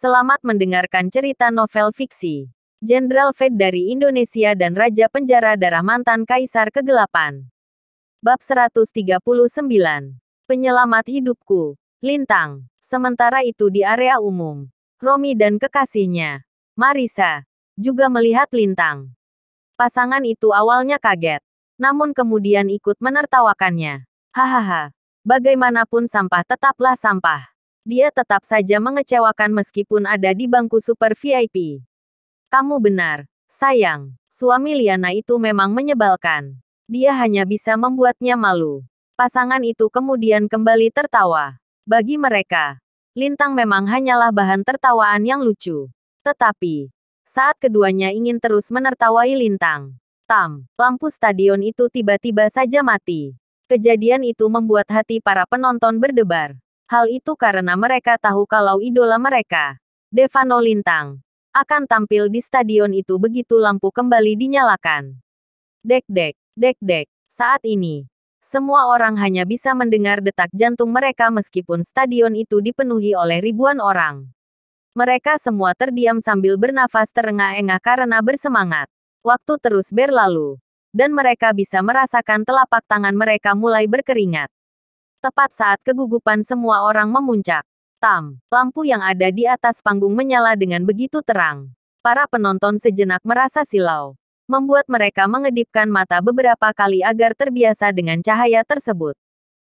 Selamat mendengarkan cerita novel fiksi. Jenderal Fate dari Indonesia dan Raja Penjara Darah Mantan Kaisar Kegelapan. Bab 139. Penyelamat hidupku. Lintang. Sementara itu di area umum, Romi dan kekasihnya, Marisa, juga melihat Lintang. Pasangan itu awalnya kaget, namun kemudian ikut menertawakannya. Hahaha. Bagaimanapun sampah tetaplah sampah. Dia tetap saja mengecewakan meskipun ada di bangku super VIP. Kamu benar, sayang. Suami Liana itu memang menyebalkan. Dia hanya bisa membuatnya malu. Pasangan itu kemudian kembali tertawa. Bagi mereka, Lintang memang hanyalah bahan tertawaan yang lucu. Tetapi, saat keduanya ingin terus menertawai Lintang, lampu stadion itu tiba-tiba saja mati. Kejadian itu membuat hati para penonton berdebar. Hal itu karena mereka tahu kalau idola mereka, Devano Lintang, akan tampil di stadion itu begitu lampu kembali dinyalakan. Dek-dek, dek-dek. Saat ini, semua orang hanya bisa mendengar detak jantung mereka meskipun stadion itu dipenuhi oleh ribuan orang. Mereka semua terdiam sambil bernafas terengah-engah karena bersemangat. Waktu terus berlalu, dan mereka bisa merasakan telapak tangan mereka mulai berkeringat. Tepat saat kegugupan semua orang memuncak, lampu yang ada di atas panggung menyala dengan begitu terang. Para penonton sejenak merasa silau, membuat mereka mengedipkan mata beberapa kali agar terbiasa dengan cahaya tersebut.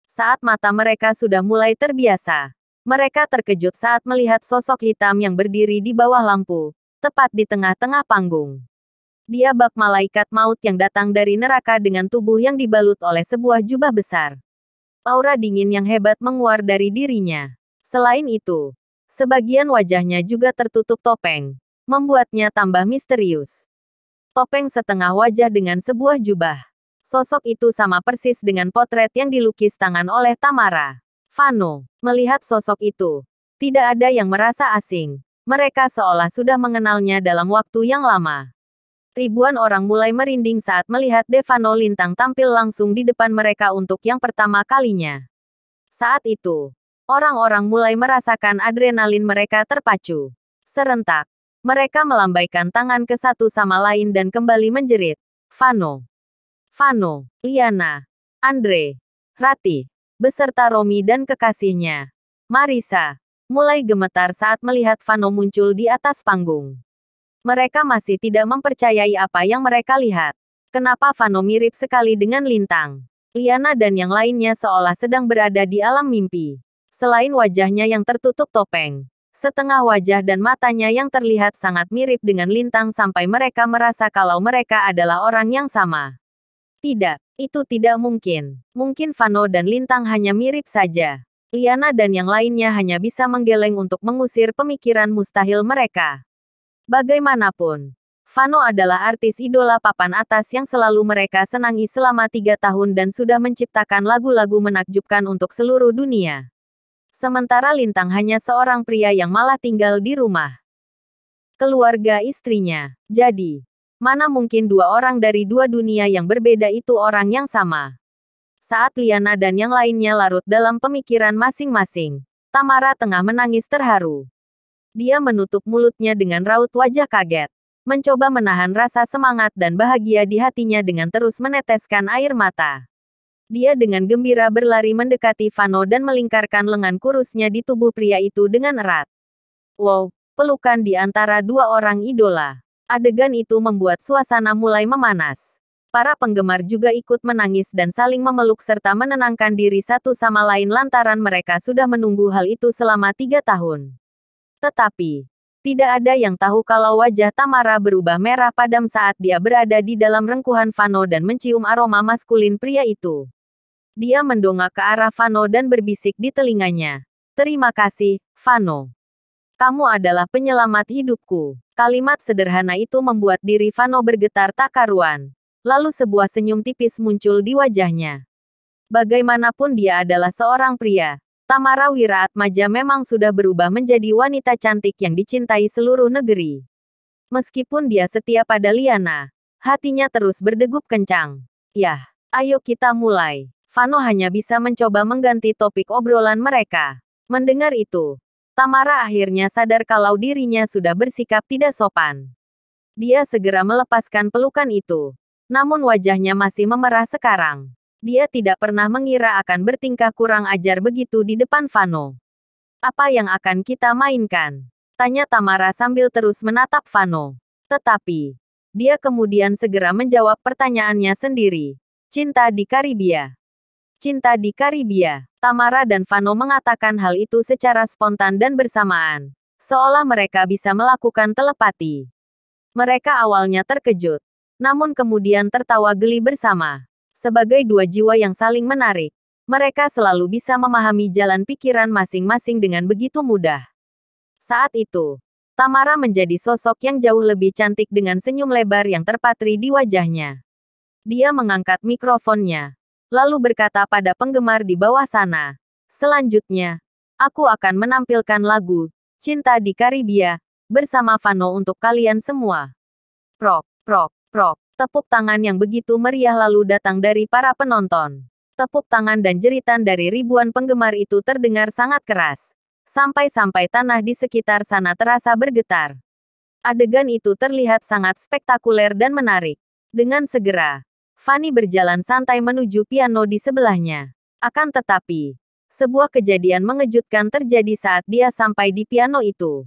Saat mata mereka sudah mulai terbiasa, mereka terkejut saat melihat sosok hitam yang berdiri di bawah lampu, tepat di tengah-tengah panggung. Dia bak malaikat maut yang datang dari neraka dengan tubuh yang dibalut oleh sebuah jubah besar. Aura dingin yang hebat menguar dari dirinya. Selain itu, sebagian wajahnya juga tertutup topeng, membuatnya tambah misterius. Topeng setengah wajah dengan sebuah jubah. Sosok itu sama persis dengan potret yang dilukis tangan oleh Tamara. Vano, melihat sosok itu, tidak ada yang merasa asing. Mereka seolah sudah mengenalnya dalam waktu yang lama. Ribuan orang mulai merinding saat melihat Devano Lintang tampil langsung di depan mereka untuk yang pertama kalinya. Saat itu, orang-orang mulai merasakan adrenalin mereka terpacu. Serentak, mereka melambaikan tangan ke satu sama lain dan kembali menjerit, Vano, Vano, Liana, Andre, Ratih, beserta Romi dan kekasihnya, Marisa, mulai gemetar saat melihat Vano muncul di atas panggung. Mereka masih tidak mempercayai apa yang mereka lihat. Kenapa Vano mirip sekali dengan Lintang? Liana dan yang lainnya seolah sedang berada di alam mimpi. Selain wajahnya yang tertutup topeng, setengah wajah dan matanya yang terlihat sangat mirip dengan Lintang sampai mereka merasa kalau mereka adalah orang yang sama. Tidak, itu tidak mungkin. Mungkin Vano dan Lintang hanya mirip saja. Liana dan yang lainnya hanya bisa menggeleng untuk mengusir pemikiran mustahil mereka. Bagaimanapun, Vano adalah artis idola papan atas yang selalu mereka senangi selama 3 tahun dan sudah menciptakan lagu-lagu menakjubkan untuk seluruh dunia. Sementara Lintang hanya seorang pria yang malah tinggal di rumah keluarga istrinya. Jadi, mana mungkin dua orang dari dua dunia yang berbeda itu orang yang sama? Saat Liana dan yang lainnya larut dalam pemikiran masing-masing, Tamara tengah menangis terharu. Dia menutup mulutnya dengan raut wajah kaget, mencoba menahan rasa semangat dan bahagia di hatinya dengan terus meneteskan air mata. Dia dengan gembira berlari mendekati Vano dan melingkarkan lengan kurusnya di tubuh pria itu dengan erat. Wow, pelukan di antara dua orang idola. Adegan itu membuat suasana mulai memanas. Para penggemar juga ikut menangis dan saling memeluk serta menenangkan diri satu sama lain lantaran mereka sudah menunggu hal itu selama 3 tahun. Tetapi, tidak ada yang tahu kalau wajah Tamara berubah merah padam saat dia berada di dalam rengkuhan Vano dan mencium aroma maskulin pria itu. Dia mendongak ke arah Vano dan berbisik di telinganya. Terima kasih, Vano. Kamu adalah penyelamat hidupku. Kalimat sederhana itu membuat diri Vano bergetar tak karuan. Lalu sebuah senyum tipis muncul di wajahnya. Bagaimanapun dia adalah seorang pria, Tamara Wiraatmaja memang sudah berubah menjadi wanita cantik yang dicintai seluruh negeri. Meskipun dia setia pada Liana, hatinya terus berdegup kencang. Yah, ayo kita mulai. Vano hanya bisa mencoba mengganti topik obrolan mereka. Mendengar itu, Tamara akhirnya sadar kalau dirinya sudah bersikap tidak sopan. Dia segera melepaskan pelukan itu. Namun wajahnya masih memerah sekarang. Dia tidak pernah mengira akan bertingkah kurang ajar begitu di depan Vano. Apa yang akan kita mainkan? Tanya Tamara sambil terus menatap Vano. Tetapi, dia kemudian segera menjawab pertanyaannya sendiri. Cinta di Karibia. Cinta di Karibia. Tamara dan Vano mengatakan hal itu secara spontan dan bersamaan. Seolah mereka bisa melakukan telepati. Mereka awalnya terkejut. Namun kemudian tertawa geli bersama. Sebagai dua jiwa yang saling menarik. Mereka selalu bisa memahami jalan pikiran masing-masing dengan begitu mudah. Saat itu, Tamara menjadi sosok yang jauh lebih cantik dengan senyum lebar yang terpatri di wajahnya. Dia mengangkat mikrofonnya. Lalu berkata pada penggemar di bawah sana. Selanjutnya, aku akan menampilkan lagu, Cinta di Karibia, bersama Vano untuk kalian semua. Prok, prok, prok. Tepuk tangan yang begitu meriah lalu datang dari para penonton. Tepuk tangan dan jeritan dari ribuan penggemar itu terdengar sangat keras. Sampai-sampai tanah di sekitar sana terasa bergetar. Adegan itu terlihat sangat spektakuler dan menarik. Dengan segera, Fanny berjalan santai menuju piano di sebelahnya. Akan tetapi, sebuah kejadian mengejutkan terjadi saat dia sampai di piano itu.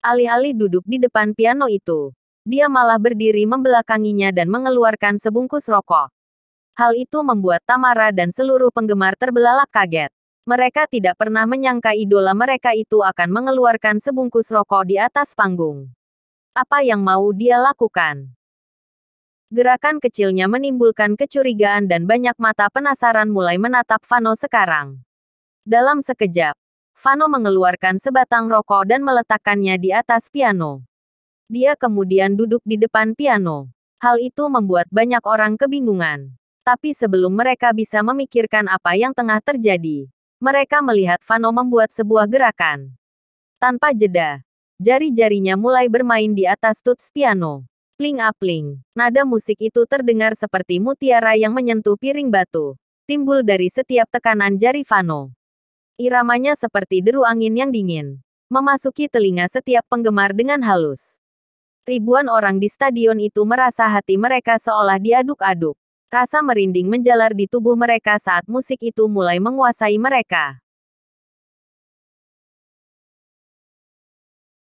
Alih-alih duduk di depan piano itu, dia malah berdiri membelakanginya dan mengeluarkan sebungkus rokok. Hal itu membuat Tamara dan seluruh penggemar terbelalak kaget. Mereka tidak pernah menyangka idola mereka itu akan mengeluarkan sebungkus rokok di atas panggung. Apa yang mau dia lakukan? Gerakan kecilnya menimbulkan kecurigaan dan banyak mata penasaran mulai menatap Vano sekarang. Dalam sekejap, Vano mengeluarkan sebatang rokok dan meletakkannya di atas piano. Dia kemudian duduk di depan piano. Hal itu membuat banyak orang kebingungan. Tapi sebelum mereka bisa memikirkan apa yang tengah terjadi, mereka melihat Vano membuat sebuah gerakan. Tanpa jeda, jari-jarinya mulai bermain di atas tuts piano. Pling-apling, nada musik itu terdengar seperti mutiara yang menyentuh piring batu. Timbul dari setiap tekanan jari Vano. Iramanya seperti deru angin yang dingin. Memasuki telinga setiap penggemar dengan halus. Ribuan orang di stadion itu merasa hati mereka seolah diaduk-aduk. Rasa merinding menjalar di tubuh mereka saat musik itu mulai menguasai mereka.